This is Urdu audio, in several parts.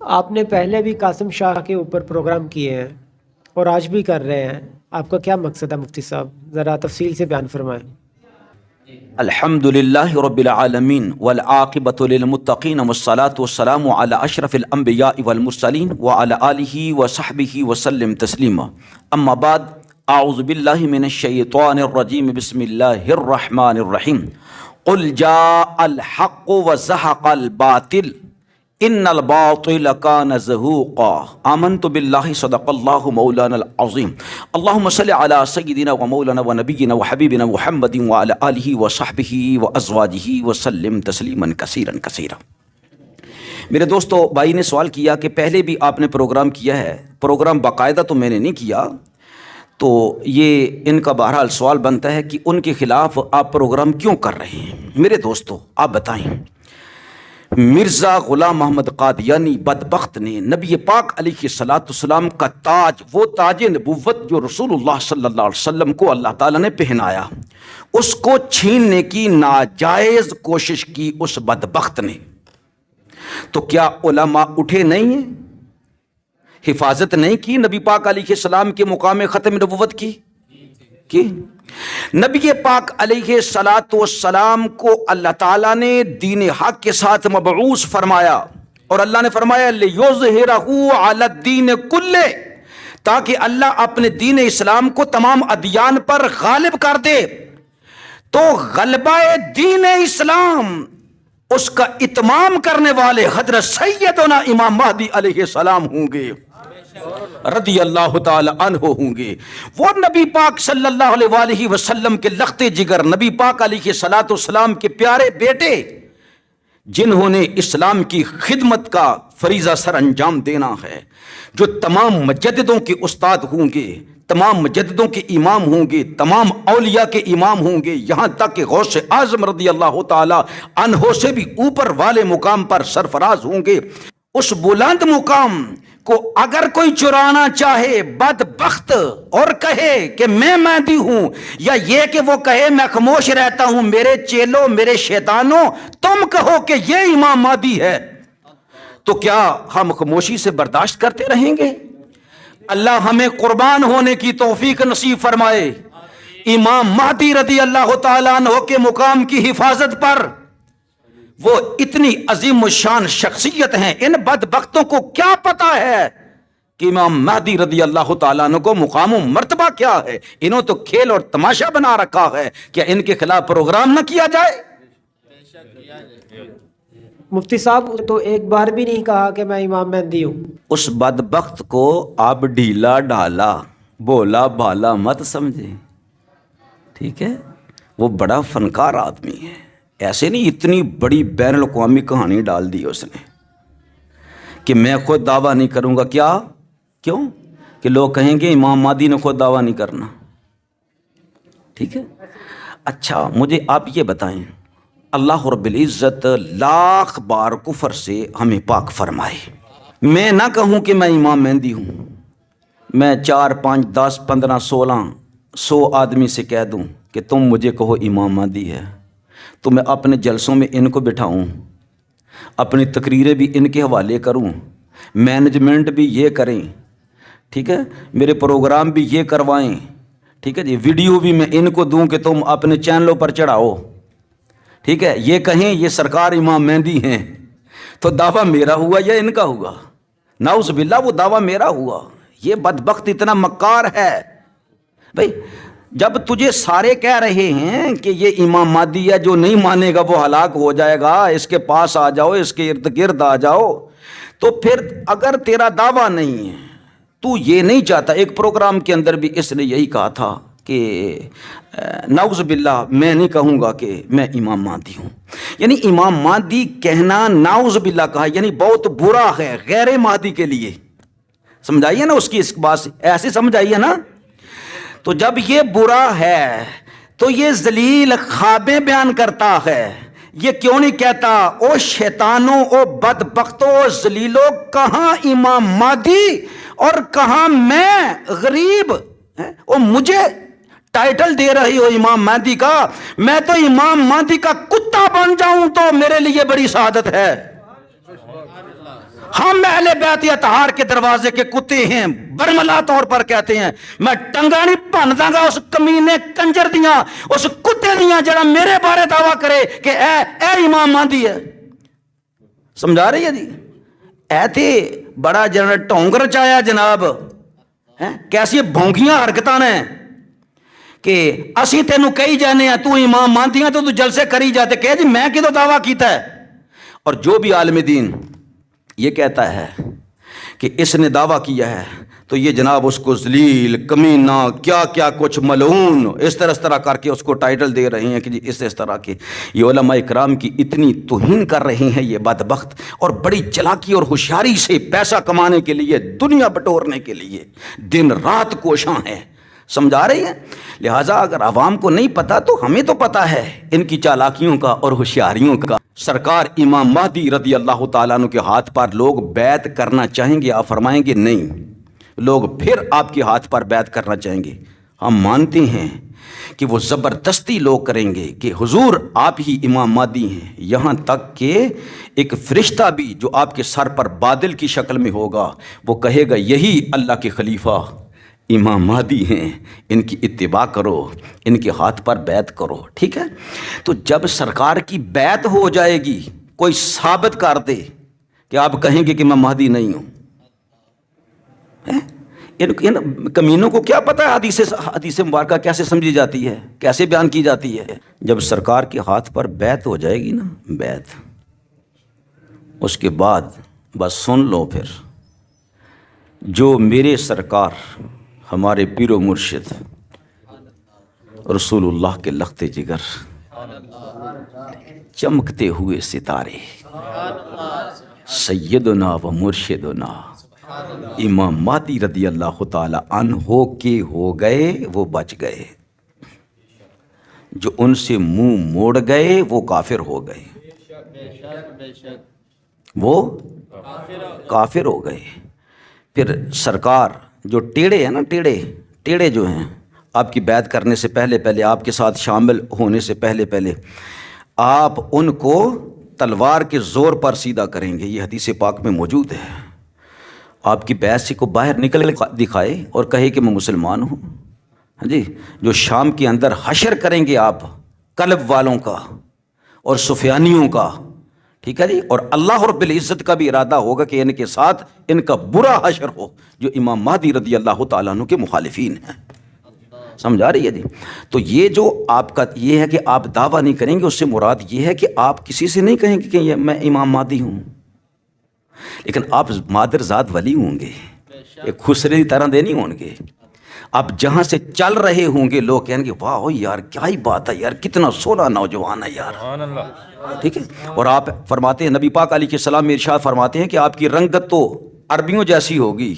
آپ نے پہلے بھی قاسم شاہ کے اوپر پروگرام کیے ہیں اور آج بھی کر رہے ہیں، آپ کا کیا مقصد ہے مفتی صاحب؟ ذرا تفصیل سے بیان فرمائیں۔ الحمدللہ رب العالمین والعاقبۃ للمتقین والصلاة والسلام علی اشرف الانبیاء والمرسلین وعلی آلہ وصحبہ وسلم تسلیما، اما بعد، اعوذ باللہ من الشیطان الرجیم، بسم اللہ الرحمن الرحیم۔ قل جاء الحق وزهق الباطل ان الباطل کان زہوقا آمنت باللہ صدق اللہ مولانا العظیم اللہم صل علی سیدنا و مولانا و نبینا و حبیبنا محمد وعلی آلہ و صحبہ و ازواجہ وسلم تسلیما کثیرا کثیرا۔ میرے دوستو، بھائی نے سوال کیا کہ پہلے بھی آپ نے پروگرام کیا ہے۔ پروگرام باقاعدہ تو میں نے نہیں کیا، تو یہ ان کا بہرحال سوال بنتا ہے کہ ان کے خلاف آپ پروگرام کیوں کر رہے ہیں۔ میرے دوستو، آپ بتائیں، مرزا غلام محمد قادیانی بدبخت نے نبی پاک علیہ السلام کا تاج، وہ تاج نبوت جو رسول اللہ صلی اللہ علیہ وسلم کو اللہ تعالیٰ نے پہنایا، اس کو چھیننے کی ناجائز کوشش کی اس بدبخت نے۔ تو کیا علماء اٹھے نہیں ہیں؟ حفاظت نہیں کی نبی پاک علیہ السلام کے مقام ختم نبوت کی؟ نبی پاک علیہ السلام کو اللہ تعالیٰ نے دین حق کے ساتھ مبعوث فرمایا، اور اللہ نے فرمایا لِيُظْهِرَهُ عَلَى الدِّينِ كُلِّهِ، تاکہ اللہ اپنے دین اسلام کو تمام ادیان پر غالب کر دے۔ تو غلبہ دین اسلام، اس کا اتمام کرنے والے حضرت سیدنا امام مہدی علیہ السلام ہوں گے، رضی اللہ تعالی عنہ ہوں گے۔ وہ نبی پاک صلی اللہ علیہ وآلہ وسلم کے لخت جگر، نبی پاک علیہ السلام کے پیارے بیٹے، جنہوں نے اسلام کی خدمت کا فریضہ سر انجام دینا ہے، جو تمام مجددوں کے استاد ہوں گے، تمام مجددوں کے امام ہوں گے، تمام اولیاء کے امام ہوں گے، یہاں تک کہ غوث اعظم رضی اللہ تعالی عنہ سے بھی اوپر والے مقام پر سرفراز ہوں گے۔ اس بلند مقام کو اگر کوئی چرانا چاہے بدبخت اور کہے کہ میں مہدی ہوں، یا یہ کہ وہ کہے میں خاموش رہتا ہوں، میرے چیلوں، میرے شیطانوں، تم کہو کہ یہ امام مہدی ہے، تو کیا ہم خاموشی سے برداشت کرتے رہیں گے؟ اللہ ہمیں قربان ہونے کی توفیق نصیب فرمائے۔ امام مہدی رضی اللہ تعالیٰ عنہ کے مقام کی حفاظت پر، وہ اتنی عظیم الشان شخصیت ہیں، ان بدبختوں کو کیا پتا ہے کہ امام مہدی رضی اللہ تعالیٰ عنہ کو مقام و مرتبہ کیا ہے؟ انہوں تو کھیل اور تماشا بنا رکھا ہے، کیا ان کے خلاف پروگرام نہ کیا جائے؟ مفتی صاحب تو ایک بار بھی نہیں کہا کہ میں امام مہدی ہوں۔ اس بدبخت کو آپ ڈھیلا ڈالا، بولا بالا مت سمجھے، ٹھیک ہے؟ وہ بڑا فنکار آدمی ہے، ایسے نہیں اتنی بڑی بین الاقوامی کہانی ڈال دی اس نے کہ میں خود دعویٰ نہیں کروں گا۔ کیوں؟ کہ لوگ کہیں گے امام مہدی نے خود دعویٰ نہیں کرنا، ٹھیک ہے؟ اچھا، مجھے آپ یہ بتائیں، اللہ رب العزت لاکھ بار کفر سے ہمیں پاک فرمائے، میں نہ کہوں کہ میں امام مہدی ہوں، میں 4 5 10 15 16 100 آدمی سے کہہ دوں کہ تم مجھے کہو امام مہدی ہے، تو میں اپنے جلسوں میں ان کو بٹھاؤں، اپنی تقریریں بھی ان کے حوالے کروں، مینجمنٹ بھی یہ کریں، ٹھیک ہے، میرے پروگرام بھی یہ کروائیں، ٹھیک ہے جی، ویڈیو بھی میں ان کو دوں کہ تم اپنے چینلوں پر چڑھاؤ، ٹھیک ہے، یہ کہیں یہ سرکار امام مہدی ہیں، تو دعویٰ میرا ہوا یا ان کا ہوا؟ نعوذ باللہ، وہ دعویٰ میرا ہوا۔ یہ بدبخت اتنا مکار ہے بھئی، جب تجھے سارے کہہ رہے ہیں کہ یہ امام مہدی ہے، جو نہیں مانے گا وہ ہلاک ہو جائے گا، اس کے پاس آ جاؤ، اس کے ارد گرد آ جاؤ، تو پھر اگر تیرا دعویٰ نہیں ہے، تو یہ نہیں چاہتا۔ ایک پروگرام کے اندر بھی اس نے یہی کہا تھا کہ نعوذ باللہ میں نہیں کہوں گا کہ میں امام مہدی ہوں، یعنی امام مہدی کہنا نعوذ باللہ کہا، یعنی بہت برا ہے غیر مہدی کے لیے۔ سمجھائیے نا اس کی اس بات سے، ایسے سمجھائیے نا۔ تو جب یہ برا ہے تو یہ ذلیل خوابیں بیان کرتا ہے، یہ کیوں نہیں کہتا او شیطانوں، او بدبختوں، او ذلیلوں، کہاں امام مہدی اور کہاں میں غریب، او مجھے ٹائٹل دے رہی ہو امام مہدی کا، میں تو امام مہدی کا کتا بن جاؤں تو میرے لیے بڑی سعادت ہے۔ ہاں میں اہل بیت اطہار کے دروازے کے کتے ہیں، برملا طور پر کہتے ہیں میں ٹنگا نہیں بھن داں گا اس کمینے کنجر دیاں، اس کتے دیاں جڑا میرے بارے دعویٰ کرے کہ اے امام مہدی ہے. سمجھا رہی ہے جی؟ اے تے بڑا جنرل ٹونگ رچایا جناب، کیسی بھونگیاں حرکتاں نے کہ اسی تینوں کہی جانے ہیں تو امام مانتی ہیں تو جلسے کری جاتے، کہ جی میں کدو دعویٰ کیتا ہے. اور جو بھی عالم دین یہ کہتا ہے کہ اس نے دعویٰ کیا ہے تو یہ جناب اس کو ذلیل، کمینہ، کیا کیا کچھ ملعون اس طرح کر کے اس کو ٹائٹل دے رہے ہیں کہ جی اس طرح کے. یہ علماء کرام کی اتنی توہین کر رہے ہیں یہ بدبخت، اور بڑی چلاکی اور ہوشیاری سے پیسہ کمانے کے لیے، دنیا بٹورنے کے لیے دن رات کوشاں ہیں. سمجھا رہی ہیں؟ لہٰذا اگر عوام کو نہیں پتا تو ہمیں تو پتا ہے ان کی چالاکیوں کا اور ہوشیاریوں کا. سرکار امام مہدی رضی اللہ تعالیٰ عنہ کے ہاتھ پر لوگ بیعت کرنا چاہیں گے، آپ فرمائیں گے نہیں، لوگ پھر آپ کے ہاتھ پر بیعت کرنا چاہیں گے. ہم مانتے ہیں کہ وہ زبردستی لوگ کریں گے کہ حضور آپ ہی امام مہدی ہیں، یہاں تک کہ ایک فرشتہ بھی جو آپ کے سر پر بادل کی شکل میں ہوگا وہ کہے گا یہی اللہ کے خلیفہ امام مہدی ہیں، ان کی اتباع کرو، ان کے ہاتھ پر بیعت کرو. ٹھیک ہے؟ تو جب سرکار کی بیعت ہو جائے گی، کوئی ثابت کر دے کہ آپ کہیں گے کہ میں مہدی نہیں ہوں. ان کمینوں کو کیا پتہ ہے حدیث مبارکہ کیسے سمجھی جاتی ہے، کیسے بیان کی جاتی ہے. جب سرکار کے ہاتھ پر بیعت ہو جائے گی نا، بیعت، اس کے بعد بس سن لو، پھر جو میرے سرکار ہمارے پیر و مرشد رسول اللہ کے لخت جگر، چمکتے ہوئے ستارے، سیدنا و مرشدنا امام مہدی رضی اللہ تعالی عنہ کے ہو گئے وہ بچ گئے، جو ان سے منہ موڑ گئے وہ کافر ہو گئے، وہ کافر ہو گئے. پھر سرکار جو ٹیڑے ہیں نا، ٹیڑے جو ہیں، آپ کی بیعت کرنے سے پہلے آپ کے ساتھ شامل ہونے سے پہلے آپ ان کو تلوار کے زور پر سیدھا کریں گے. یہ حدیث پاک میں موجود ہے. آپ کی بیعت سے کو باہر نکل دکھائے اور کہے کہ میں مسلمان ہوں، ہاں جی، جو شام کے اندر حشر کریں گے آپ قلب والوں کا اور سفیانیوں کا. ٹھیک ہے جی؟ اور اللہ رب العزت کا بھی ارادہ ہوگا کہ ان کے ساتھ ان کا برا حشر ہو جو امام مہدی رضی اللہ تعالیٰ عنہ کے مخالفین ہیں. سمجھا رہی ہے جی؟ تو یہ جو آپ کا یہ ہے کہ آپ دعویٰ نہیں کریں گے، اس سے مراد یہ ہے کہ آپ کسی سے نہیں کہیں گے کہ میں امام مہدی ہوں، لیکن آپ مادر ذات ولی ہوں گے، ایک خسرے کی طرح دینی ہوں گے. آپ جہاں سے چل رہے ہوں گے لوگ کہیں گے واہ یار کیا ہی بات ہے یار، کتنا سونا نوجوان ہے یار. ٹھیک ہے؟ اور آپ فرماتے ہیں، نبی پاک علیہ السلام ارشاد فرماتے ہیں کہ آپ کی رنگت تو عربیوں جیسی ہوگی،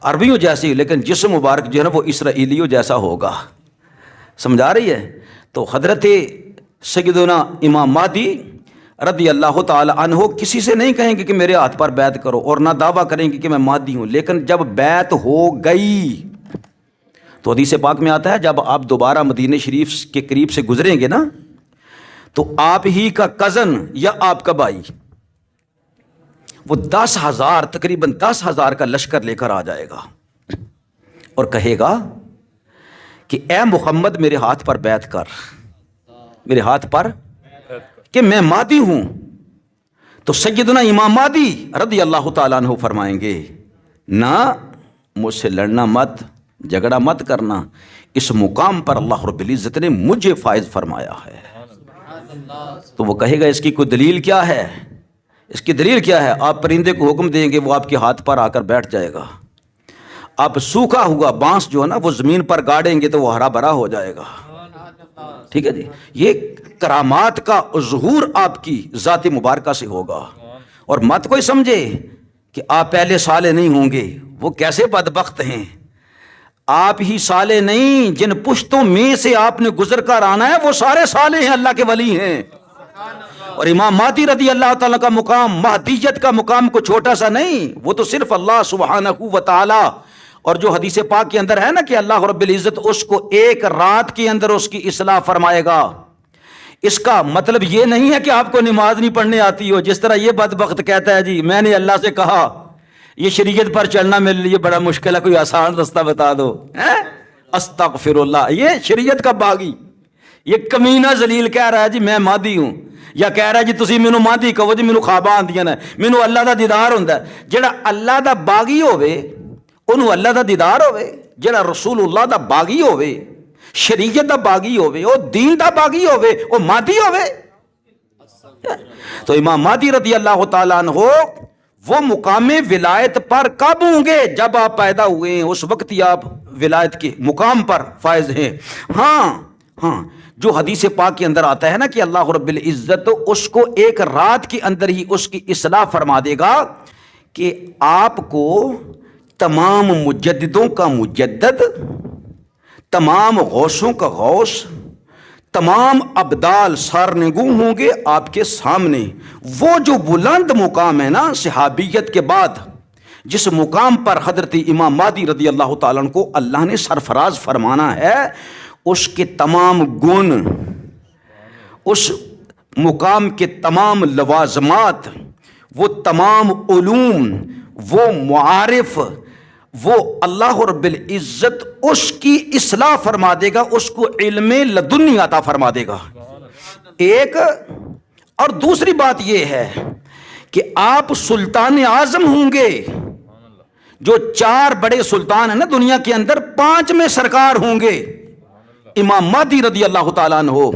عربیوں جیسی، لیکن جسم مبارک جو ہے نا وہ اسرائیلیوں جیسا ہوگا. سمجھا رہی ہے؟ تو حضرت سیدنا امام مہدی رضی اللہ تعالی عنہ کسی سے نہیں کہیں گے کہ میرے ہاتھ پر بیعت کرو، اور نہ دعویٰ کریں گے کہ میں مہدی ہوں. لیکن جب بیعت ہو گئی تو حدیث پاک میں آتا ہے جب آپ دوبارہ مدینہ شریف کے قریب سے گزریں گے نا تو آپ ہی کا کزن یا آپ کا بھائی وہ 10,000 تقریباً 10,000 کا لشکر لے کر آ جائے گا اور کہے گا کہ اے محمد میرے ہاتھ پر بیعت کر، میرے ہاتھ پر کہ میں مہدی ہوں. تو سیدنا امام مہدی رضی اللہ تعالیٰ عنہ فرمائیں گے نہ، مجھ سے لڑنا مت، جھگڑا مت کرنا، اس مقام پر اللہ رب العزت نے مجھے فائز فرمایا ہے. تو وہ کہے گا اس کی کوئی دلیل کیا ہے، اس کی دلیل کیا ہے؟ آپ پرندے کو حکم دیں گے وہ آپ کے ہاتھ پر آ کر بیٹھ جائے گا. آپ سوکھا ہوا بانس جو ہے نا وہ زمین پر گاڑیں گے تو وہ ہرا بھرا ہو جائے گا. ٹھیک ہے جی؟ یہ کرامات کا ظہور آپ کی ذات مبارکہ سے ہوگا. اور مت کوئی سمجھے کہ آپ پہلے صالح نہیں ہوں گے، وہ کیسے بدبخت ہیں. آپ ہی صالح نہیں، جن پشتوں میں سے آپ نے گزر کر آنا ہے وہ سارے صالح ہیں، اللہ کے ولی ہیں. اور امام مہدی رضی اللہ تعالیٰ کا مقام، مہدیت کا مقام کو چھوٹا سا نہیں، وہ تو صرف اللہ سبحانہ و تعالی. اور جو حدیث پاک کے اندر ہے نا کہ اللہ رب العزت اس کو ایک رات کے اندر اس کی اصلاح فرمائے گا، اس کا مطلب یہ نہیں ہے کہ آپ کو نماز نہیں پڑھنے آتی ہو، جس طرح یہ بدبخت کہتا ہے جی میں نے اللہ سے کہا یہ شریعت پر چلنا میرے لیے بڑا مشکل ہے، کوئی آسان رستہ بتا دو. استغفر اللہ. یہ شریعت کا باغی، یہ کمینہ ذلیل کہہ رہا ہے جی میں مادی ہوں، یا کہہ رہا ہے جی تسی مینوں مادی کہو جی مینوں خواباں آندیاں نے، مینوں اللہ دا دیدار ہوندا ہے. جڑا اللہ دا باغی ہوے انہوں اللہ دا دیدار ہوے، جڑا رسول اللہ دا باغی ہوے، شریعت دا باغی ہوے، او دین دا باغی ہوے، او مادی ہوے. تو امام مہدی رضی اللہ تعالیٰ عنہ وہ مقام ولایت پر کب ہوں گے؟ جب آپ پیدا ہوئے ہیں، اس وقت ہی آپ ولایت کے مقام پر فائز ہیں. ہاں جو حدیث پاک کے اندر آتا ہے نا کہ اللہ رب العزت اس کو ایک رات کے اندر ہی اس کی اصلاح فرما دے گا کہ آپ کو تمام مجددوں کا مجدد، تمام غوثوں کا غوث، تمام ابدال سارنگوں ہوں گے آپ کے سامنے. وہ جو بلند مقام ہے نا صحابیت کے بعد، جس مقام پر حضرت امام مہدی رضی اللہ تعالیٰ عنہ کو اللہ نے سرفراز فرمانا ہے، اس کے تمام گن، اس مقام کے تمام لوازمات، وہ تمام علوم، وہ معارف، وہ اللہ رب العزت اس کی اصلاح فرما دے گا، اس کو علم لدنی عطا فرما دے گا. ایک اور دوسری بات یہ ہے کہ آپ سلطان اعظم ہوں گے. جو 4 بڑے سلطان ہیں نا دنیا کے اندر، 5 میں سرکار ہوں گے امام مہدی رضی اللہ تعالیٰ عنہ.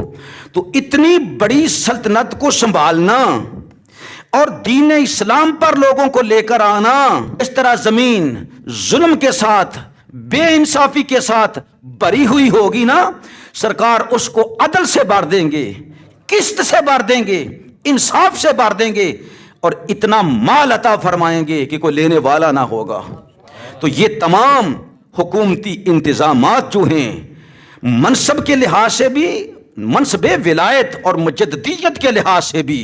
تو اتنی بڑی سلطنت کو سنبھالنا اور دین اسلام پر لوگوں کو لے کر آنا، اس طرح زمین ظلم کے ساتھ، بے انصافی کے ساتھ بری ہوئی ہوگی نا، سرکار اس کو عدل سے بھر دیں گے، قسط سے بھر دیں گے، انصاف سے بھر دیں گے، اور اتنا مال عطا فرمائیں گے کہ کوئی لینے والا نہ ہوگا. تو یہ تمام حکومتی انتظامات جو ہیں، منصب کے لحاظ سے بھی، منصب ولایت اور مجددیت کے لحاظ سے بھی،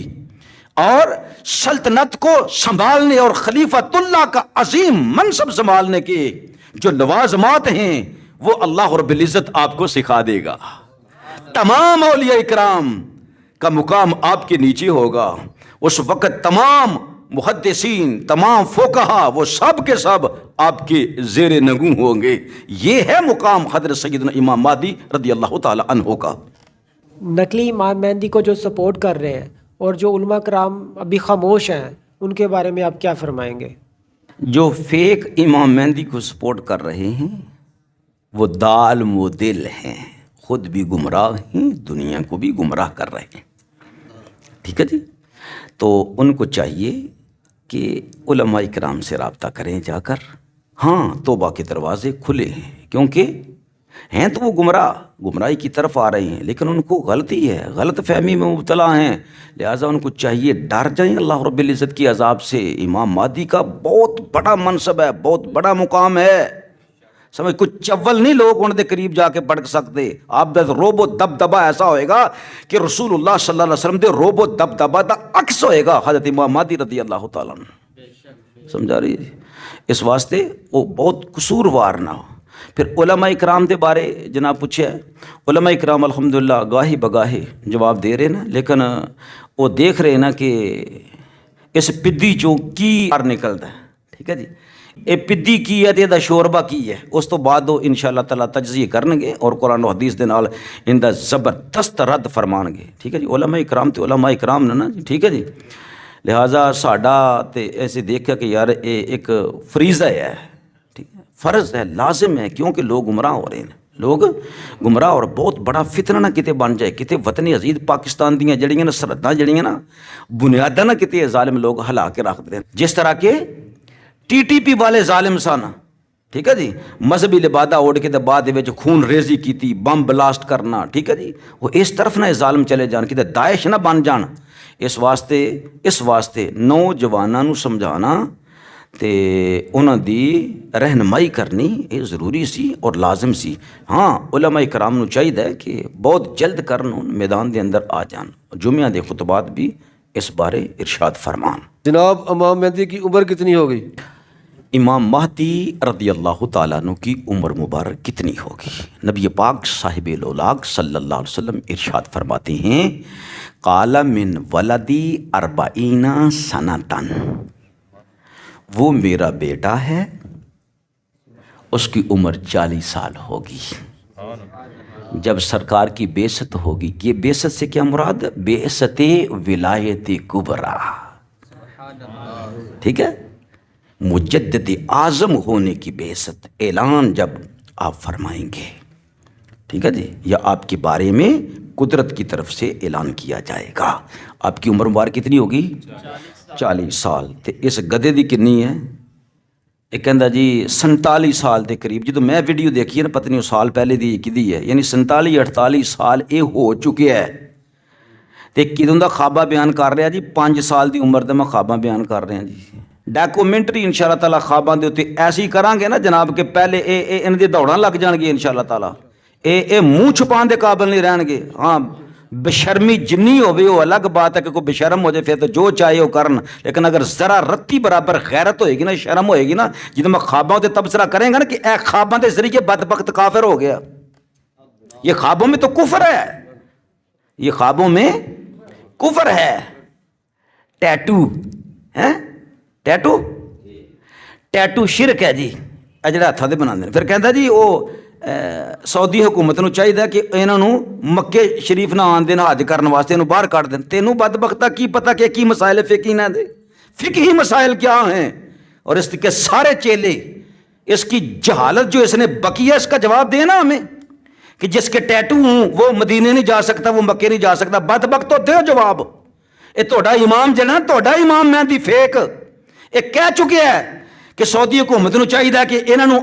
اور سلطنت کو سنبھالنے اور خلیفۃ اللہ کا عظیم منصب سنبھالنے کے جو لوازمات ہیں، وہ اللہ رب العزت آپ کو سکھا دے گا. تمام اولیاء اکرام کا مقام آپ کے نیچے ہوگا. اس وقت تمام محدثین، تمام فقہا، وہ سب کے سب آپ کے زیر نگوں ہوں گے. یہ ہے مقام حضرت سیدنا امام مہدی رضی اللہ تعالی عنہ کا. نقلی امام مہدی کو جو سپورٹ کر رہے ہیں اور جو علماء کرام ابھی خاموش ہیں، ان کے بارے میں آپ کیا فرمائیں گے؟ جو فیک امام مہدی کو سپورٹ کر رہے ہیں وہ دال مدل ہیں، خود بھی گمراہ ہیں، دنیا کو بھی گمراہ کر رہے ہیں. ٹھیک ہے جی. تو ان کو چاہیے کہ علماء کرام سے رابطہ کریں جا کر. ہاں توبہ کے دروازے کھلے ہیں، کیونکہ ہیں تو وہ گمراہی کی طرف آ رہے ہیں، لیکن ان کو غلطی ہے، غلط فہمی میں مبتلا ہیں. لہٰذا ان کو چاہیے ڈر جائیں اللہ رب العزت کی عذاب سے. امام مہدی کا بہت بڑا منصب ہے، بہت بڑا مقام ہے. سمجھ کچھ چول نہیں لوگ ان دے قریب جا کے پڑھ سکتے. آپ دا روب و دبدبا ایسا ہوئے گا کہ رسول اللہ صلی اللہ علیہ وسلم دے روب و دبدبا دا عکس ہوئے گا حضرت امام مہدی رضی اللہ تعالیٰ عنہ. سمجھا رہی؟ اس واسطے وہ بہت قصوروار نہ ہو. پھر علماء اکرام دے بارے جناب پوچھے، علماء اکرام الحمدللہ گاہی بگاہی جواب دے رہے نا، لیکن وہ دیکھ رہے نا کہ اس پدی چوں کی باہر نکلتا ہے. ٹھیک ہے جی. یہ پدی کی ہے تے دا شوربا کی ہے، اس تو بعد وہ انشاءاللہ تعالیٰ تجزیہ کرن گے اور قرآن و حدیث دے نال ان دا زبردست رد فرمان گے. ٹھیک ہے جی. علماء اکرام تے علماء اکرام نے نا. ٹھیک ہے جی. لہٰذا ساڈا تے ایسے دیکھا کہ یار یہ ایک فریضہ ہے، ٹھیک ہے، فرض ہے، لازم ہے، کیونکہ لوگ گمراہ ہو رہے ہیں. لوگ گمراہ اور بہت بڑا فتنہ نہ کتے بن جائے، کتے وطن عزیز پاکستان دیاں جڑیاں نا سرحداں جڑیاں نا بنیاداں نہ کتے ظالم لوگ ہلا کے رکھ دیں، جس طرح کے ٹی ٹی پی والے ظالم سن. ٹھیک ہے جی. مذہبی لبادہ اوڑھ کے بعد وچ خون ریزی کیتی، بم بلاسٹ کرنا. ٹھیک ہے جی. وہ اس طرف نہ ظالم چلے جان، کتے داعش نہ بن جان. اس واسطے نوجواناں نوں سمجھانا تے انہاں دی رہنمائی کرنی یہ ضروری سی اور لازم سی. ہاں علماء کرام نو چاہیے کہ بہت جلد کرن میدان دے اندر آ جان. جمعہ دے خطبات بھی اس بارے ارشاد فرمان. جناب امام مہدی کی عمر کتنی ہو گئی؟ امام مہدی رضی اللہ تعالیٰ عنہ کی عمر مبارک کتنی ہوگی؟ نبی پاک صاحب الاولاق صلی اللہ علیہ وسلم ارشاد فرماتے ہیں قال من ولدی 40 سنتن، وہ میرا بیٹا ہے، اس کی عمر 40 سال ہوگی جب سرکار کی بعثت ہوگی۔ یہ بعثت سے کیا مراد؟ بعثت ولایت کبریٰ، ٹھیک ہے، مجدد اعظم ہونے کی بعثت، اعلان جب آپ فرمائیں گے، ٹھیک ہے جی، یا آپ کے بارے میں قدرت کی طرف سے اعلان کیا جائے گا۔ آپ کی عمر مبارک کتنی ہوگی؟ 40 سال۔ تے اس گدے دی کنی ہے؟ یہ کہندا جی 47 سال دے قریب۔ جدوں میں ویڈیو دیکھی ہے نا، پتہ نہیں سال پہلے دی کدی ہے، یعنی 47-48 سال یہ ہو چکے ہے تے کدوں دا خوابہ بیان کر رہا جی 5 سال دی عمر دے میں خوابہ بیان کر رہا جی۔ ڈاکومنٹری انشاءاللہ تعالیٰ خواباں دے اوتے ایسی کران گے نا جناب کہ پہلے ان دی دوڑاں لگ جان گی انشاءاللہ تعالیٰ، اے منہ چھپان دے قابل نہیں رہن گے۔ ہاں بشرمی جنی ہوئے وہ الگ بات ہے کہ کوئی بشرم ہو جائے پھر تو جو چاہے وہ کرن، لیکن اگر ذرا رتی برابر غیرت ہوئے گی نا، شرم ہوئے گی نا، جدوں میں خوابوں تے تبصرہ کریں گا نا کہ اے خوابوں دے ذریعے بدبخت کافر ہو گیا، یہ خوابوں میں تو کفر ہے، یہ خوابوں میں کفر ہے۔ ٹیٹو ہے، ٹیٹو شرک ہے جی، جڑا ہاتھاں تے بناندے نے۔ پھر کہندا جی وہ سعودی حکومت نو چاہیے کہ انہاں نو مکے شریف نہ آن دین، حج کرن واسطے انہوں باہر کٹ دین۔ تینوں بدبختہ کی پتہ کہ کی مسائل فقہی نہ دے، فقہی مسائل کیا ہیں، اور اس کے سارے چیلے اس کی جہالت جو اس نے بکی ہے اس کا جواب دینا ہمیں کہ جس کے ٹیٹو ہوں وہ مدینے نہیں جا سکتا، وہ مکے نہیں جا سکتا۔ بدبخت تو دیو جواب۔ یہ تہاڈا امام جڑا، تہاڈا امام مہدی فیک یہ کہہ چکے ہے کہ سعودی حکومت نو چاہیے کہ انہاں نو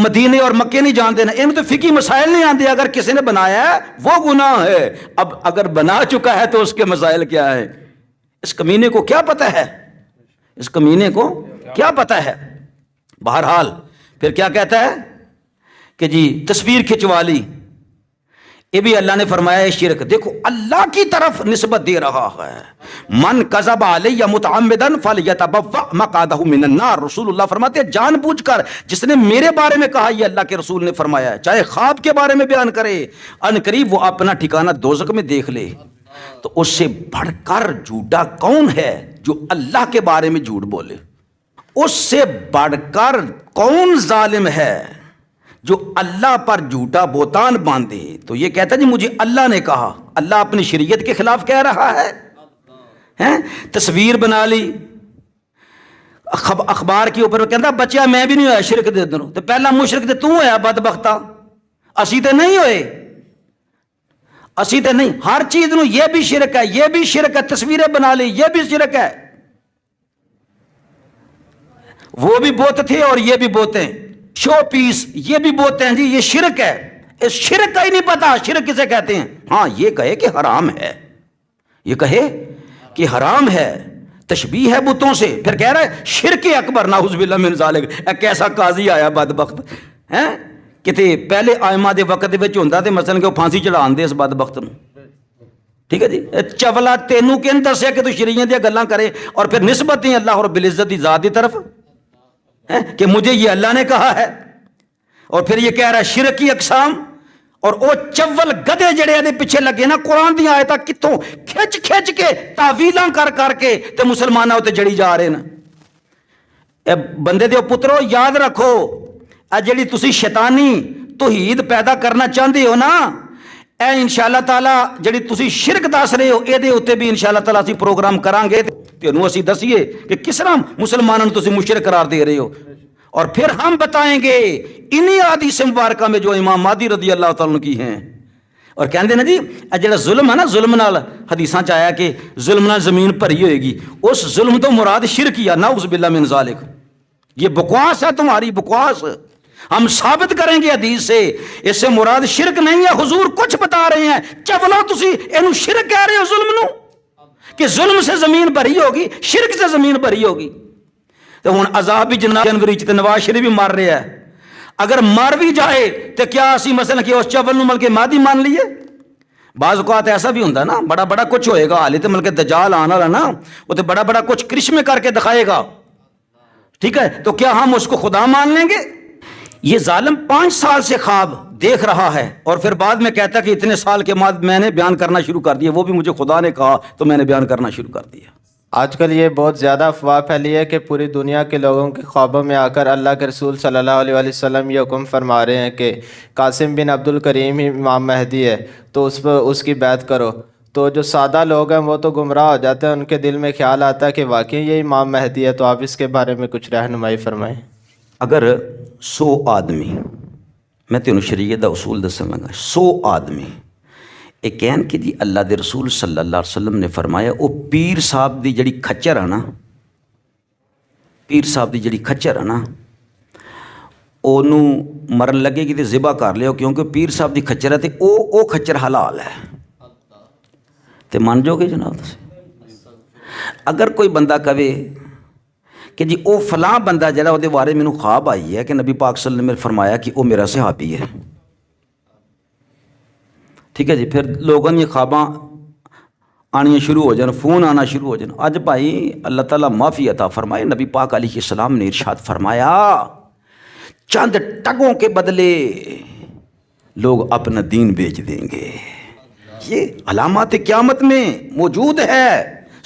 مدینے اور مکے نہیں جان دینا، انہوں تو فقہی مسائل نہیں آتے۔ اگر کسی نے بنایا ہے وہ گناہ ہے، اب اگر بنا چکا ہے تو اس کے مسائل کیا ہے؟ اس کمینے کو کیا پتہ ہے؟ اس کمینے کو کیا پتہ ہے؟ بہرحال پھر کیا کہتا ہے کہ جی تصویر کھنچوا لی، یہ بھی اللہ نے فرمایا ہے شرک۔ دیکھو اللہ کی طرف نسبت دے رہا ہے، من کذب علی متعمدا فلیتبوأ مقعدہ من النار۔ رسول اللہ فرماتے ہیں جان بوجھ کر جس نے میرے بارے میں کہا، یہ اللہ کے رسول نے فرمایا ہے، چاہے خواب کے بارے میں بیان کرے، ان قریب وہ اپنا ٹھکانہ دوزخ میں دیکھ لے۔ تو اس سے بڑھ کر جھوٹا کون ہے جو اللہ کے بارے میں جھوٹ بولے؟ اس سے بڑھ کر کون ظالم ہے جو اللہ پر جھوٹا بہتان باندھے؟ تو یہ کہتا ہے جی مجھے اللہ نے کہا، اللہ اپنی شریعت کے خلاف کہہ رہا ہے۔ تصویر بنا لی اخبار کے اوپر، کہتا بچیا میں بھی نہیں ہویا شرک دے دنوں، تو پہلا مشرک تے تو ہویا بدبختہ، اسی تے نہیں ہوئے، اسی تے نہیں۔ ہر چیز نو یہ بھی شرک ہے، یہ بھی شرک ہے، تصویریں بنا لی یہ بھی شرک ہے۔ وہ بھی بت تھے اور یہ بھی بوتے، شو پیس یہ بھی بوتے ہیں جی، یہ شرک ہے۔ اس شرک کا ہی نہیں پتا شرک کسے کہتے ہیں۔ ہاں یہ کہے کہ حرام ہے، یہ کہے کہ حرام ہے، تشبیہ ہے بتوں سے، پھر کہہ رہا ہے شرک اکبر، نعوذ باللہ من ذالک۔ ایک ایسا قاضی آیا بدبخت ہے کہ پہلے آئمہ دے وقت دے وچ ہوندا تے مثلا کہ وہ پھانسی چڑھان دے اس بدبخت نو، ٹھیک ہے جی۔ چولا تینوں کن دسیا کہ تو شریعت دیا گلاں کرے اور پھر نسبت دیں اللہ رب العزت دی ذات دی طرف کہ مجھے یہ اللہ نے کہا ہے، اور پھر یہ کہہ رہا ہے شرک کی اقسام۔ اور وہ چول گدے جڑے دے پیچھے لگے نا قرآن دی آیتاں کتوں کھچ کھچ کے تعویلاں کر کر کے تے مسلماناں تے جڑی جا رہے نا۔ اے بندے دے پترو یاد رکھو، اے جڑی تسی شیطانی توحید پیدا کرنا چاہندے ہو نا، اے انشاءاللہ تعالی جڑی تسی شرک دس رہے ہو، اے دے اوتے بھی انشاءاللہ تعالی اسی پروگرام کران گے تے انہوں اسی دسیے کہ کس طرح مسلمانوں تسی مشرک قرار دے رہے ہو، اور پھر ہم بتائیں گے انہی حدیث مبارکہ میں جو امام مہدی رضی اللہ تعالیٰ کی ہیں۔ اور کہندے نا جی جڑا ظلم ہے نا، ظلم نال حدیثاں چ آیا کہ ظلم نال زمین بھری ہوئے گی، اس ظلم تو مراد شرک ہی ہے، نعوذ باللہ من ذالک۔ یہ بکواس ہے تمہاری، بکواس ہم ثابت کریں گے حدیث سے، اس سے مراد شرک نہیں ہے۔ حضور کچھ بتا رہے ہیں، چولو تسی اینو شرک کہہ رہے ہو ظلم نو، کہ ظلم سے زمین بھری ہوگی، شرک سے زمین بھری ہوگی۔ تو ہن عذاب بھی جنوری چ نواز شریف بھی مر رہا ہے، اگر مر بھی جائے تو کیا اسی مثلا کہ اس چول نو مل کے مہدی مان لیے؟ بعض اوقات ایسا بھی ہوتا ہے نا، بڑا بڑا کچھ ہوئے گا، حالے تو مل کے دجال آنا والا نا، وہ تو بڑا بڑا کچھ کرشمے کر کے دکھائے گا، ٹھیک ہے، تو کیا ہم اس کو خدا مان لیں گے؟ یہ ظالم 5 سال سے خواب دیکھ رہا ہے اور پھر بعد میں کہتا کہ اتنے سال کے بعد میں نے بیان کرنا شروع کر دیا، وہ بھی مجھے خدا نے کہا تو میں نے بیان کرنا شروع کر دیا۔ آج کل یہ بہت زیادہ افواہ پھیلی ہے کہ پوری دنیا کے لوگوں کے خوابوں میں آ کر اللہ کے رسول صلی اللہ علیہ وآلہ وسلم یہ حکم فرما رہے ہیں کہ قاسم بن عبد الکریم ہی امام مہدی ہے، تو اس کی بیعت کرو۔ تو جو سادہ لوگ ہیں وہ تو گمراہ ہو جاتے ہیں، ان کے دل میں خیال آتا ہے کہ واقعی یہ امام مہدی ہے۔ تو آپ اس کے بارے میں کچھ رہنمائی فرمائیں۔ اگر 100 آدمی، میں تینوں شریعت دا اصول دسن لگا، 100 آدمی یہ کہن کہ جی اللہ دے رسول صلی اللہ علیہ وسلم نے فرمایا وہ پیر صاحب دی جڑی کھچر ہے نا، پیر صاحب دی جڑی کھچر ہے نا انہوں مرن لگے گی تو ذبح کر لیو، کیونکہ پیر صاحب دی کھچر ہے تو او کھچر حلال ہے، تو مان جو گے جناب؟ اگر کوئی بندہ کہے کہ جی او فلاں بندہ جڑا وہ بارے میں خواب آئی ہے کہ نبی پاک صلی اللہ علیہ وسلم نے فرمایا کہ وہ میرا صحابی ہے، ٹھیک ہے جی، پھر لوگوں یہ خواباں آنی شروع ہو جان، فون آنا شروع ہو جان۔ اج بھائی اللہ تعالیٰ معافی عطا فرمائے، نبی پاک علیہ السلام نے ارشاد فرمایا چند ٹگوں کے بدلے لوگ اپنا دین بیچ دیں گے، یہ علامات قیامت میں موجود ہے،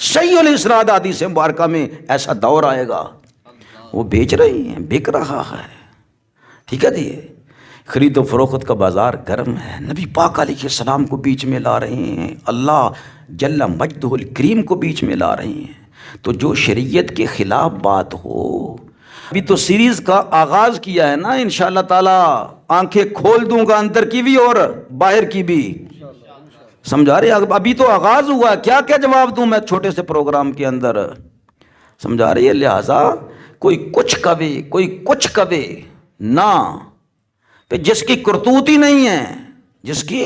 صحیح الاسناد حدیث مبارکہ میں ایسا دور آئے گا، وہ بیچ رہی ہیں، بک رہا ہے، ٹھیک ہے جی، خرید و فروخت کا بازار گرم ہے، نبی پاک علیہ السلام کو بیچ میں لا رہے ہیں، اللہ جل مجدہ الکریم کو بیچ میں لا رہے ہیں۔ تو جو شریعت کے خلاف بات ہو، ابھی تو سیریز کا آغاز کیا ہے نا، انشاءاللہ تعالیٰ آنکھیں کھول دوں گا اندر کی بھی اور باہر کی بھی، سمجھا رہے؟ ابھی تو آغاز ہوا، کیا کیا جواب دوں میں چھوٹے سے پروگرام کے اندر، سمجھا رہی ہے؟ لہٰذا کوئی کچھ کہے، کوئی کچھ کہے نہ، جس کی کرتوت ہی نہیں ہے، جس کی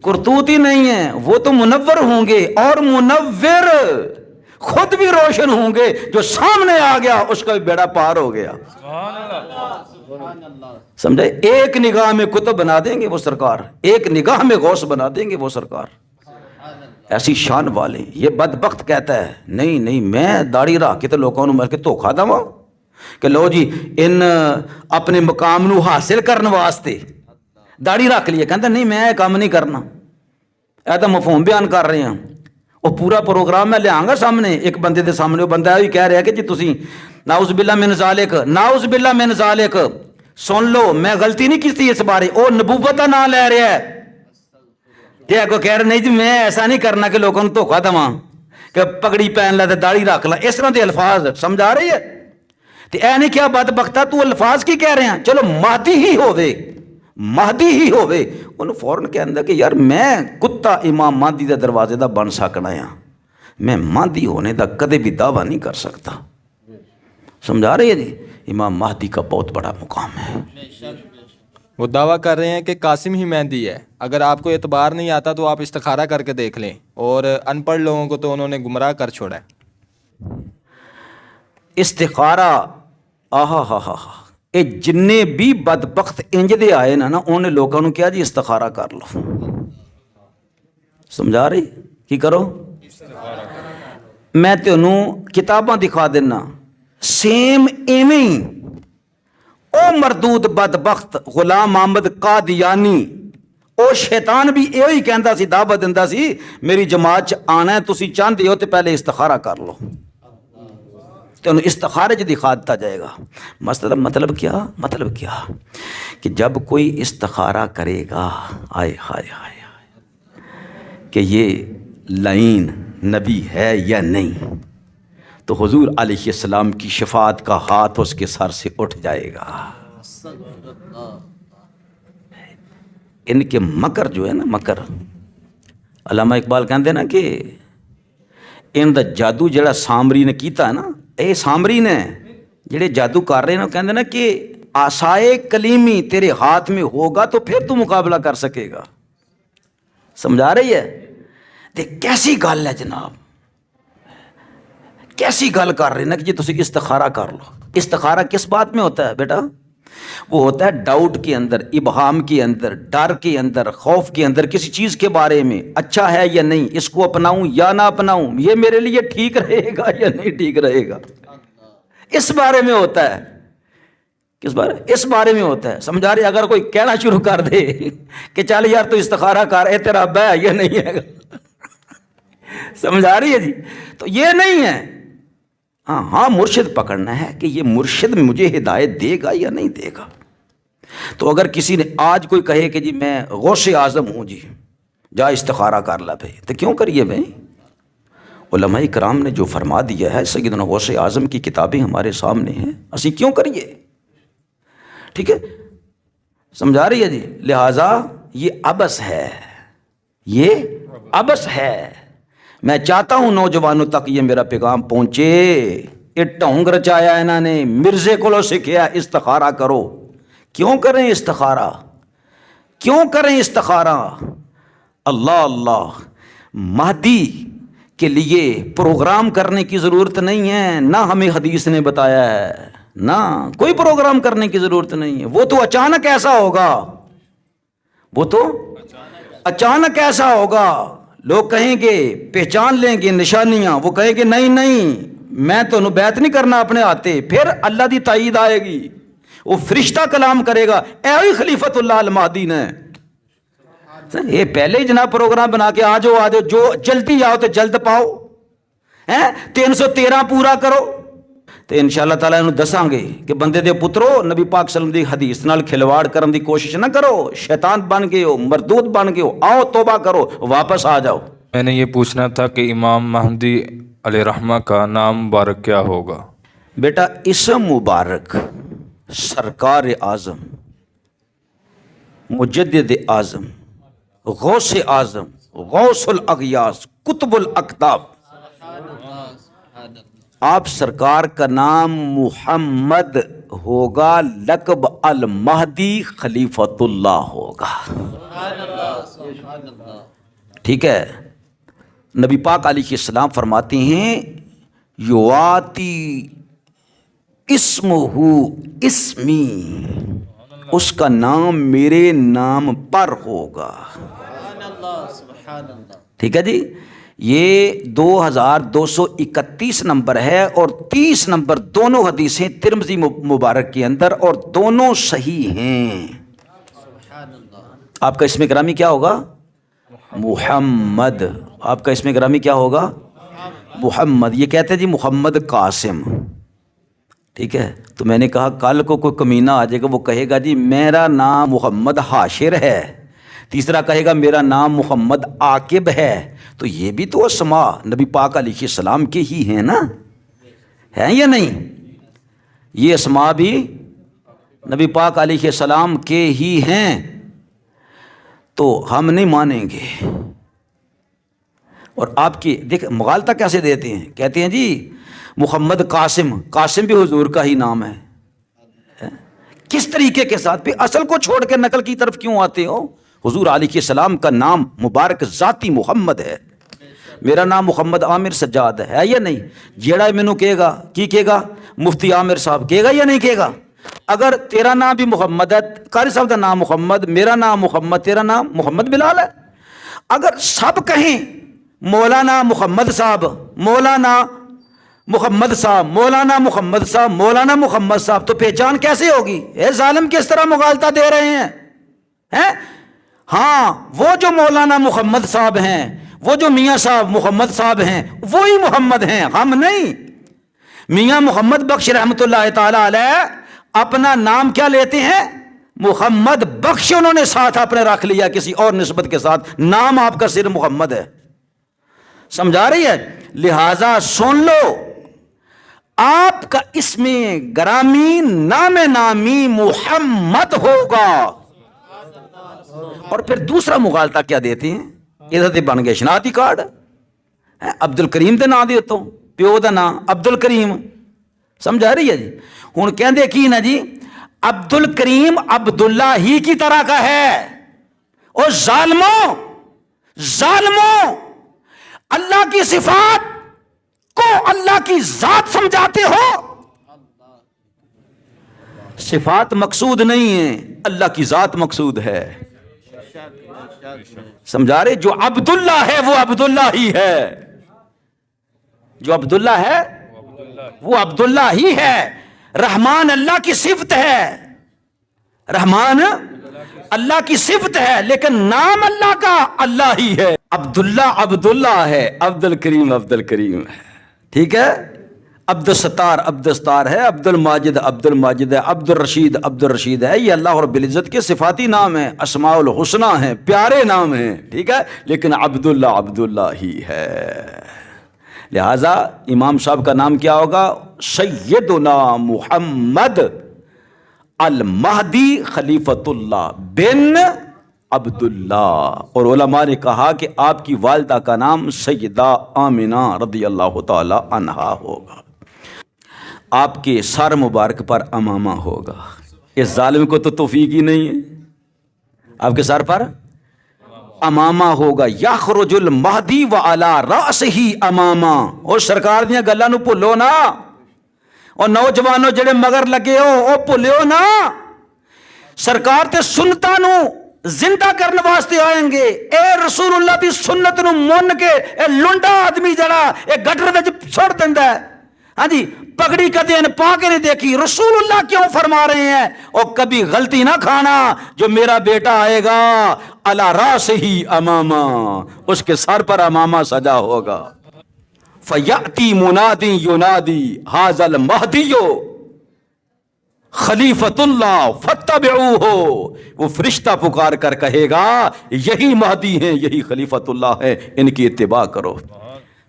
کرتوت ہی نہیں ہے وہ تو منور ہوں گے، اور منور خود بھی روشن ہوں گے، جو سامنے آ گیا اس کا بھی بیڑا پار ہو گیا، سمجھے؟ ایک نگاہ میں کتب بنا دیں گے وہ سرکار، ایک نگاہ میں غوث بنا دیں گے وہ سرکار، ایسی شان والے۔ یہ بدبخت کہتا ہے نہیں نہیں میں داڑھی رکھ کے تو لوگوں نے مل کے دھوکھا دوا کہ لو جی ان اپنے مقام نو حاصل کرنے واسطے داڑھی رکھ لیے، کہتا نہیں میں کام نہیں کرنا، اے تو مفہوم بیان کر رہے ہیں۔ وہ پورا پروگرام میں لے آؤں گا سامنے، ایک بندے دے سامنے، وہ بندہ بھی کہہ رہا ہے کہ جی تسی نعوذ باللہ من ذالک، نعوذ باللہ من ذالک، سن لو میں غلطی نہیں کی اس بارے، وہ نبوت کا نام لے رہا ہے، تے اگوں کہہ رہے نہیں جی میں ایسا نہیں کرنا کہ لوگوں کو دھوکا دواں کہ پگڑی پہن لا تے داڑھی رکھ لا، اس طرح دے الفاظ سمجھا رہی ہے؟ تے اے نہیں کیا بدبختہ تو الفاظ کی کہہ رہے ہیں، چلو مہدی ہی ہووے، مہدی ہی ہووے، انہوں فوراں کہندا کہ یار میں کتا امام مہدی دے دروازے دا بن سکنا ہاں، میں مہدی ہونے دا کدے بھی دعویٰ نہیں کر سکتا، سمجھا رہی ہے جی؟ امام مہدی کا بہت بڑا مقام ہے۔ وہ دعویٰ کر رہے ہیں کہ قاسم ہی مہدی ہے، اگر آپ کو اعتبار نہیں آتا تو آپ استخارہ کر کے دیکھ لیں، اور ان پڑھ لوگوں کو تو انہوں نے گمراہ کر چھوڑا ہے۔ استخارہ آہا ہا ہا، اے جنے بھی بدبخت انج دے آئے نا انہیں لوگوں نے کیا جی استخارہ کر لو، سمجھا رہی؟ کی کرو؟ میں تینوں کتاباں دکھا دینا سیم ایویں ہی، او مردود بدبخت غلام احمد قادیانی، او شیطان بھی یہی کہندا سی، دعوت دیندا سی میری جماعت چ آنا ہے، تسی چاہندے ہو تے پہلے استخارہ کر لو، تو انہوں استخارے جو دکھا دیتا جائے گا۔ مطلب کیا؟ مطلب کیا کہ جب کوئی استخارہ کرے گا آئے ہائے ہائے کہ یہ لعین نبی ہے یا نہیں، تو حضور علیہ السلام کی شفاعت کا ہاتھ اس کے سر سے اٹھ جائے گا۔ ان کے مکر جو ہے نا، مکر، علامہ اقبال کہتے ہیں نا کہ ان دا جادو جڑا سامری نے کیتا ہے نا، اے سامری نے جڑے جادو کر رہے ہیں کہتے ہیں نا کہ آسائے کلیمی تیرے ہاتھ میں ہوگا تو پھر تو مقابلہ کر سکے گا، سمجھا رہی ہے؟ دیکھ کیسی گل ہے جناب، کیسی گل کر رہے ہیں نا کہ جی تسی استخارہ کر لو۔ استخارہ کس بات میں ہوتا ہے بیٹا؟ وہ ہوتا ہے ڈاؤٹ کے اندر، ابہام کے اندر، ڈر کے اندر، خوف کے اندر، کسی چیز کے بارے میں اچھا ہے یا نہیں، اس کو اپناؤں یا نہ اپناؤں، یہ میرے لیے ٹھیک رہے گا یا نہیں ٹھیک رہے گا، اس بارے میں ہوتا ہے. کس بارے؟ اس بارے میں ہوتا ہے. سمجھا رہے؟ اگر کوئی کہنا شروع کر دے کہ چل یار تو استخارہ کر، اے تیرا ابا ہے، یہ نہیں ہے. سمجھا رہی ہے جی؟ تو یہ نہیں ہے. ہاں مرشد پکڑنا ہے کہ یہ مرشد مجھے ہدایت دے گا یا نہیں دے گا. تو اگر کسی نے آج کوئی کہے کہ جی میں غوث اعظم ہوں جی، جا استخارہ کر لا بھائی، تو کیوں کریے بھائی؟ علماء کرام نے جو فرما دیا ہے، سیدنا غوث اعظم کی کتابیں ہمارے سامنے ہیں، اسی کیوں کریے؟ ٹھیک ہے، سمجھا رہی ہے جی؟ لہٰذا یہ عبث ہے، یہ عبث ہے. میں چاہتا ہوں نوجوانوں تک یہ میرا پیغام پہنچے. یہ ڈھونگ رچایا انہوں نے، مرزے کو سکھایا استخارہ کرو. کیوں کریں استخارہ؟ کیوں کریں استخارہ؟ اللہ اللہ، مہدی کے لیے پروگرام کرنے کی ضرورت نہیں ہے، نہ ہمیں حدیث نے بتایا ہے، نہ کوئی پروگرام کرنے کی ضرورت نہیں ہے. وہ تو اچانک ایسا ہوگا، وہ تو اچانک ایسا ہوگا. لوگ کہیں گے پہچان لیں گے نشانیاں، وہ کہیں گے نہیں نہیں میں تو بیعت نہیں کرنا اپنے آتے. پھر اللہ دی تائید آئے گی، وہ فرشتہ کلام کرے گا، اے خلیفۃ اللہ المہدی نے. یہ پہلے ہی جناب پروگرام بنا کے آ جاؤ، جو جلدی آؤ تو جلد پاؤ، 313 پورا کرو. تو انشاءاللہ تعالیٰ انہوں دساں گے کہ بندے دے پترو، نبی پاک صلی اللہ علیہ وسلم دی حدیث نال کھلواڑ کرن دی کوشش نہ کرو. شیطان بن گئے ہو، مردود بن گئے ہو، آؤ توبہ کرو، واپس آ جاؤ. میں نے یہ پوچھنا تھا کہ امام مہدی علیہ رحمہ کا نام مبارک کیا ہوگا؟ بیٹا اسم مبارک سرکار اعظم، مجدد اعظم، غوث اعظم، غوث الاغیاث، قطب الاقطاب. آپ سرکار کا نام محمد ہوگا، لقب المہدی خلیفۃ اللہ ہوگا. ٹھیک ہے؟ نبی پاک علیہ السلام فرماتے ہیں یواتی اسمہ اسمی، اس کا نام میرے نام پر ہوگا. ٹھیک ہے جی؟ یہ 2231 نمبر ہے اور 30 نمبر دونوں حدیثیں ترمذی مبارک کے اندر، اور دونوں صحیح ہیں. آپ کا اسم گرامی کیا ہوگا؟ محمد. آپ کا اسم گرامی کیا ہوگا؟ محمد. یہ کہتے ہیں جی محمد قاسم. ٹھیک ہے؟ تو میں نے کہا کل کو کوئی کمینہ آ جائے گا، وہ کہے گا جی میرا نام محمد حاشر ہے، تیسرا کہے گا میرا نام محمد عاقب ہے. تو یہ بھی تو اسماء نبی پاک علیہ السلام کے ہی ہیں نا، ہیں یا نہیں؟ یہ اسماء بھی نبی پاک علیہ السلام کے ہی ہیں. تو ہم نہیں مانیں گے. اور آپ کی دیکھ مغالطہ کیسے دیتے ہیں، کہتے ہیں جی محمد قاسم، قاسم بھی حضور کا ہی نام ہے. کس طریقے کے ساتھ؟ پھر اصل کو چھوڑ کے نقل کی طرف کیوں آتے ہو؟ حضور علیہ السلام کا نام مبارک ذاتی محمد ہے. میرا نام محمد عامر سجاد ہے یا نہیں؟ جیڑا مینوں کہے گا کی کہے گا؟ مفتی عامر صاحب کہے گا یا نہیں کہے گا؟ اگر تیرا نام بھی محمد ہے، قاری صاحب کا نام محمد، میرا نام محمد، تیرا نام محمد بلال ہے. اگر سب کہیں مولانا محمد صاحب، مولانا محمد صاحب، مولانا محمد صاحب، مولانا محمد صاحب، تو پہچان کیسے ہوگی؟ اے ظالم کس طرح مغالطہ دے رہے ہیں؟ ہاں وہ جو مولانا محمد صاحب ہیں، وہ جو میاں صاحب محمد صاحب ہیں، وہی محمد ہیں، ہم نہیں. میاں محمد بخش رحمۃ اللہ تعالی علیہ اپنا نام کیا لیتے ہیں؟ محمد بخش. انہوں نے ساتھ اپنے رکھ لیا کسی اور نسبت کے ساتھ، نام آپ کا صرف محمد ہے. سمجھا رہی ہے؟ لہذا سن لو، آپ کا اسم گرامی نام نامی محمد ہوگا. اور پھر دوسرا مغالطہ کیا دیتے ہیں؟ ادھر بن گئے شناختی کارڈ، عبد الکریم دے نام دیتا ہوں، پیو دا نام عبد الکریم. سمجھا رہی ہے جی؟ ہوں کہندے کی نا جی عبد الکریم عبداللہ ہی کی طرح کا ہے. اور ظالموں ظالموں، اللہ کی صفات کو اللہ کی ذات سمجھاتے ہو. صفات مقصود نہیں ہے، اللہ کی ذات مقصود ہے. سمجھا رہے؟ جو عبداللہ ہے وہ عبداللہ ہی ہے، جو عبداللہ ہے وہ عبداللہ ہی ہے. رحمان اللہ کی صفت ہے, رحمان اللہ کی صفت ہے, لیکن نام اللہ کا اللہ ہی ہے. عبداللہ ہے, عبد الکریم ہے. ٹھیک ہے. عبد الستار ہے, عبد الماجد ہے, عبد الرشید ہے. یہ اللہ رب العزت کے صفاتی نام ہیں, اسماء الحسنی ہیں, پیارے نام ہیں. ٹھیک ہے. لیکن عبداللہ ہی ہے. لہذا امام صاحب کا نام کیا ہوگا؟ سیدنا محمد المہدی خلیفۃ اللہ بن عبداللہ. اور علماء نے کہا کہ آپ کی والدہ کا نام سیدہ آمنہ رضی اللہ تعالی عنہا ہوگا. آپ کے سر مبارک پر امامہ ہوگا. اس ظالم کو تو توفیق ہی نہیں ہے. آپ کے سر پر امامہ ہوگا. یخرج المہدی وعلی رأسہ امامہ. اور سرکار دیاں گلاں نو بھولو نا, اور نوجوانوں جڑے مگر لگے ہو او بھولیو نا. سرکار تے سنتاں نو زندہ کرنے واسطے آئیں گے. اے رسول اللہ دی سنت نو من کے اے لنڈا آدمی جڑا اے گٹر وچ چھوڑ دیندا ہے. ہاں جی, پگڑی کدے نے پا کے نہیں دیکھی. رسول اللہ کیوں فرما رہے ہیں اور کبھی غلطی نہ کھانا, جو میرا بیٹا آئے گا علی راسہ امامہ, اس کے سر پر امامہ سجا ہوگا. فیأتی منادی ینادی ھذا المہدی خلیفۃ اللہ فاتبعوہ. وہ فرشتہ پکار کر کہے گا یہی مہدی ہیں, یہی خلیفۃ اللہ ہے, ان کی اتباع کرو.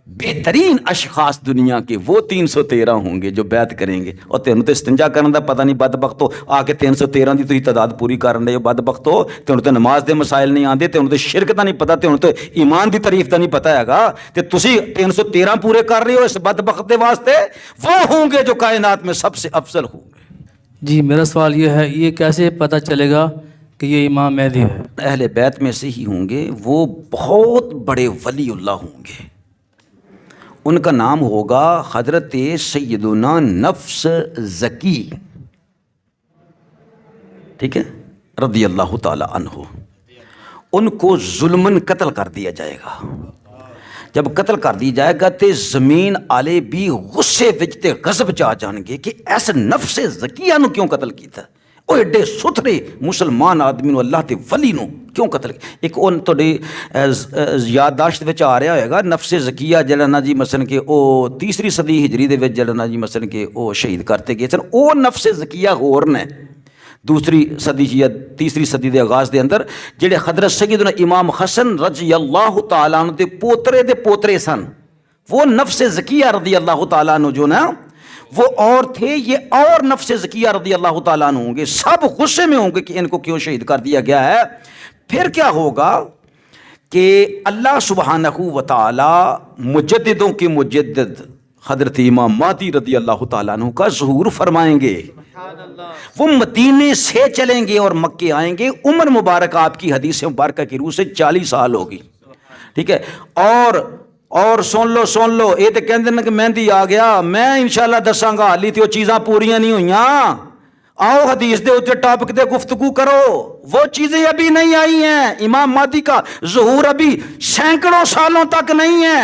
بہترین اشخاص دنیا کے وہ 313 ہوں گے جو بیعت کریں گے. اور تینوں تو استنجا کرنے دا پتہ نہیں, بدبختو آ کے 313 دی تو تعداد پوری کرن دے. بدبختو تینوں تو نماز دے مسائل نہیں آندے, تینوں تو شرک دا نہیں پتہ, تینوں تو ایمان دی تعریف دا نہیں پتہ ہے گا, تے تسی 313 پورے کر رہے ہو اس بدبخت دے واسطے. وہ ہوں گے جو کائنات میں سب سے افضل ہوں گے. جی میرا سوال یہ ہے, یہ کیسے پتہ چلے گا کہ یہ امام مہدی ہے؟ اہل بیت میں سے ہی ہوں گے. وہ بہت بڑے ولی اللہ ہوں گے. ان کا نام ہوگا حضرت سیدنا نفس زکی. ٹھیک ہے, رضی اللہ تعالی عنہ. ان کو ظلمن قتل کر دیا جائے گا. جب قتل کر دی جائے گا تے زمین آلے بھی غصے وچ تے غضب چاہ جان گے کہ ایسا نفس زکیہ نو کیوں قتل کیتا. وہ ایڈے ستھرے مسلمان آدمی نو, اللہ تے ولی نو کیوں قتل کیا. ایک ان تھوڑی یادداشت وچ آ رہا ہوئے گا, نفس زکیہ جڑا نا جی مثلا کہ او 3 صدی ہجری دے وچ جڑا نا جی مثلا کہ او شہید کرتے گئے سن. او نفس زکیہ ہور نے 2 صدی یا 3 صدی دے آغاز دے اندر جڑے حضرت سیدنا امام حسن رضی اللہ تعالیٰ عنہ دے پوترے سن. وہ نفس زکیہ رضی اللہ تعالیٰ عنہ جو نا وہ اور تھے, یہ اور نفس زکیہ رضی اللہ تعالیٰ عنہ ہوں گے. سب غصے میں ہوں گے کہ ان کو کیوں شہید کر دیا گیا ہے. پھر کیا ہوگا کہ اللہ سبحانہ و تعالی مجددوں کے مجدد حضرت امام مہدی رضی اللہ تعالیٰ عنہ کا ظہور فرمائیں گے. وہ مدینے سے چلیں گے اور مکے آئیں گے. عمر مبارک آپ کی حدیث مبارکہ کی روح سے 40 سال ہوگی. ٹھیک ہے. اور سن لو یہ تو کہتے ہیں کہ مہندی آ گیا. میں انشاءاللہ دساں گا, حالی تے وہ چیزاں پوریاں نہیں ہوئیاں. آؤ حدیث دے اتنے ٹاپک دے گفتگو کرو. وہ چیزیں ابھی نہیں آئی ہیں. امام مہدی کا ظہور ابھی سینکڑوں سالوں تک نہیں ہے.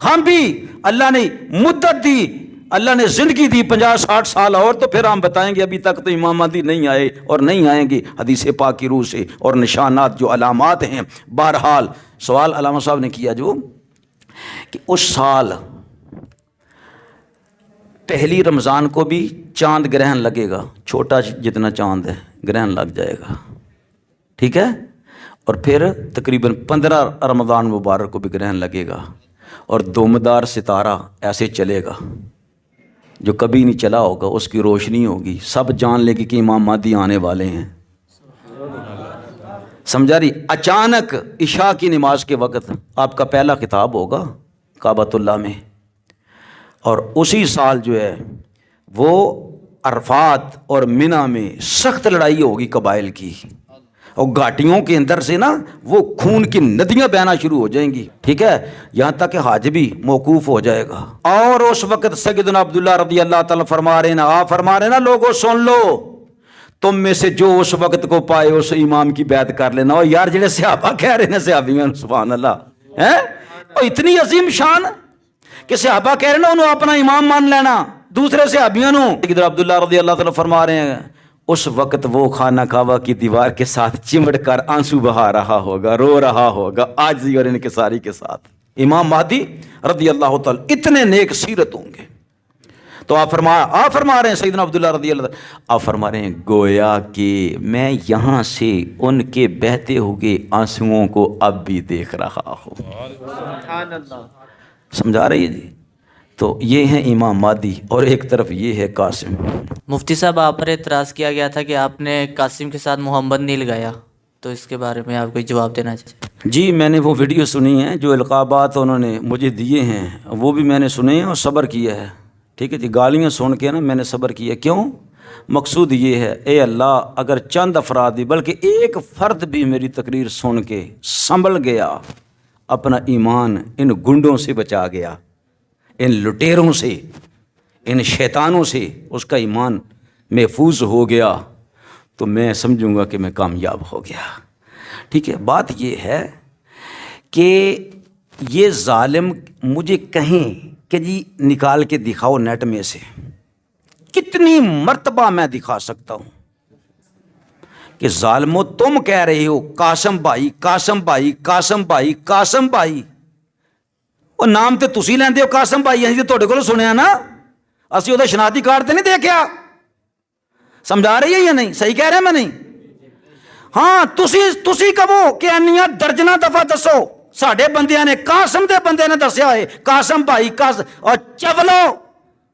ہم بھی اللہ نے مدت دی, اللہ نے زندگی دی 50-60 سال اور, تو پھر ہم بتائیں گے ابھی تک تو امام مہدی نہیں آئے اور نہیں آئیں گے حدیث پاک کی روح سے. اور نشانات جو علامات ہیں. بہرحال سوال علامہ صاحب نے کیا جو کہ اس سال پہلی رمضان کو بھی چاند گرہن لگے گا, چھوٹا جتنا چاند ہے گرہن لگ جائے گا. ٹھیک ہے. اور پھر تقریباً 15 رمضان مبارک کو بھی گرہن لگے گا. اور دومدار ستارہ ایسے چلے گا جو کبھی نہیں چلا ہوگا, اس کی روشنی ہوگی. سب جان لے گی کہ امام مہدی آنے والے ہیں. سمجھا رہی. اچانک عشاء کی نماز کے وقت آپ کا پہلا خطاب ہوگا کعبۃ اللہ میں. اور اسی سال جو ہے وہ عرفات اور منی میں سخت لڑائی ہوگی قبائل کی, اور گھاٹیوں کے اندر سے نا وہ خون کی ندیاں بہنا شروع ہو جائیں گی. ٹھیک ہے. یہاں تک کہ حج بھی موقوف ہو جائے گا. اور اس وقت سیدنا عبداللہ رضی اللہ تعالیٰ فرما رہے نا لوگوں سن لو, تم میں سے جو اس وقت کو پائے اس امام کی بیعت کر لینا. اور یار جڑے صحابہ کہہ رہے ہیں صحابیوں سبحان اللہ ہیں, اور اتنی عظیم شان کہ صحابہ کہہ رہے نا انہوں اپنا امام مان لینا دوسرے صحابیوں نو. ادھر عبداللہ رضی اللہ تعالیٰ فرما رہے ہیں اس وقت وہ خانہ کعبہ کی دیوار کے ساتھ چمٹ کر آنسو بہا رہا ہوگا, رو رہا ہوگا عاجزی اور انکساری کے ساتھ. امام مہدی رضی اللہ تعالیٰ اتنے نیک سیرت ہوں گے. تو آپ فرما رہے ہیں سیدنا عبداللہ رضی اللہ تعالیٰ, آپ فرما رہے ہیں گویا کہ میں یہاں سے ان کے بہتے ہوئے آنسوؤں کو اب بھی دیکھ رہا ہوں. سمجھا رہی ہے جی. تو یہ ہیں امام مہدی اور ایک طرف یہ ہے قاسم. مفتی صاحب آپ پر اعتراض کیا گیا تھا کہ آپ نے قاسم کے ساتھ محمد نہیں لگایا, تو اس کے بارے میں آپ کوئی جواب دینا چاہتے؟ جی میں نے وہ ویڈیو سنی ہے, جو القابات انہوں نے مجھے دیے ہیں وہ بھی میں نے سنے ہیں اور صبر کیا ہے. ٹھیک ہے جی, گالیاں سن کے نا میں نے صبر کیا. کیوں؟ مقصود یہ ہے اے اللہ اگر چند افراد ہی بلکہ ایک فرد بھی میری تقریر سن کے سنبھل گیا, اپنا ایمان ان گنڈوں سے بچا گیا, ان لٹیروں سے, ان شیطانوں سے اس کا ایمان محفوظ ہو گیا, تو میں سمجھوں گا کہ میں کامیاب ہو گیا. ٹھیک ہے. بات یہ ہے کہ یہ ظالم مجھے کہیں کہ جی نکال کے دکھاؤ نیٹ میں سے, کتنی مرتبہ میں دکھا سکتا ہوں کہ ظالمو تم کہہ رہے ہو قاسم بھائی قاسم بھائی قاسم بھائی قاسم بھائی, وہ نام تے تسی لیندے ہو قاسم بھائی, ਅਸੀਂ ਤੁਹਾਡੇ ਕੋਲੋਂ ਸੁਣਿਆ ਨਾ, ਅਸੀਂ ਉਹਦਾ ਸ਼ਨਾਖਤੀ ਕਾਰਡ ਤੇ ਨਹੀਂ ਦੇਖਿਆ. ਸਮਝਾ ਰਹੀ ਹੈ ਜਾਂ ਨਹੀਂ? ਸਹੀ ਕਹਿ ਰਿਹਾ ਮੈਂ ਨਹੀਂ? ਹਾਂ ਤੁਸੀਂ ਕਹੋ ਕਿ ਇੰਨੀਆਂ ਦਰਜਨਾਂ ਦਫਾ ਦੱਸੋ ਸਾਡੇ ਬੰਦਿਆਂ ਨੇ, ਕਾਸਮ ਦੇ ਬੰਦੇ ਨੇ ਦੱਸਿਆ ਹੋਏ ਕਾਸਮ ਭਾਈ ਕਾਸਮ. ਔਰ ਚਵਲੋ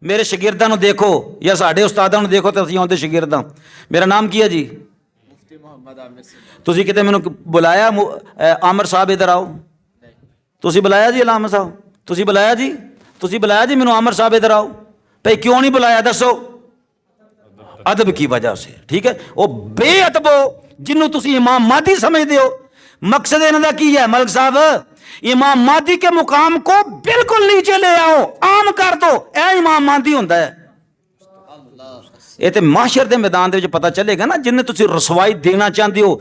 ਮੇਰੇ ਸ਼ਾਗਿਰਦਾਂ ਨੂੰ ਦੇਖੋ ਜਾਂ ਸਾਡੇ ਉਸਤਾਦਾਂ ਨੂੰ ਦੇਖੋ ਤੇ ਅਸੀਂ ਉਹਦੇ ਸ਼ਾਗਿਰਦ ਹਾਂ. ਮੇਰਾ ਨਾਮ ਕੀ ਹੈ ਜੀ? ਮੁਫਤੀ ਮੁਹੰਮਦ ਆਮਿਰ. ਤੁਸੀਂ ਕਿਤੇ ਮੈਨੂੰ ਬੁਲਾਇਆ ਆਮਰ ਸਾਹਿਬ ਇੱਧਰ ਆਓ? ਤੁਸੀਂ ਬੁਲਾਇਆ ਜੀ ਅਲਾਮਾ ਸਾਹਿਬ? ਤੁਸੀਂ ਬੁਲਾਇਆ ਜੀ? ਤੁਸੀਂ ਬੁਲਾਇਆ ਜੀ ਮੈਨੂੰ ਆਮਰ ਸਾਹਿਬ ਇੱਧਰ ਆਓ? ਭਈ ਕਿਉਂ ਨਹੀਂ ਬੁਲਾਇਆ ਦੱਸੋ? ਅਦਬ ਕੀ ਵਜ੍ਹਾ ਸੇ. ਠੀਕ ਹੈ. ਉਹ ਬੇਅਦਬੋ ਜਿਹਨੂੰ ਤੁਸੀਂ ਇਮਾਮ ਮਾਦੀ ਸਮਝਦੇ ਹੋ, مقصد ਇਹਨਾਂ ਦਾ ਕੀ ਹੈ ਮਲਕ ਸਾਹਿਬ? ਇਮਾਮ ਮਾਦੀ ਕੇ ਮੁਕਾਮ ਕੋ ਬਿਲਕੁਲ ਨੀਚੇ ਲੈ ਆਓ, ਆਮ ਕਰ ਦੋ. ਇਹ ਇਮਾਮ ਮਾਦੀ ਹੁੰਦਾ ਹੈ. ਇਹ ਤੇ ਮਾਸ਼ਰ ਦੇ ਮੈਦਾਨ ਦੇ ਵਿੱਚ ਪਤਾ ਚੱਲੇਗਾ ਨਾ, ਜਿੰਨੇ ਤੁਸੀਂ ਰਸਵਾਈ ਦੇਣਾ ਚਾਹੁੰਦੇ ਹੋ.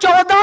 14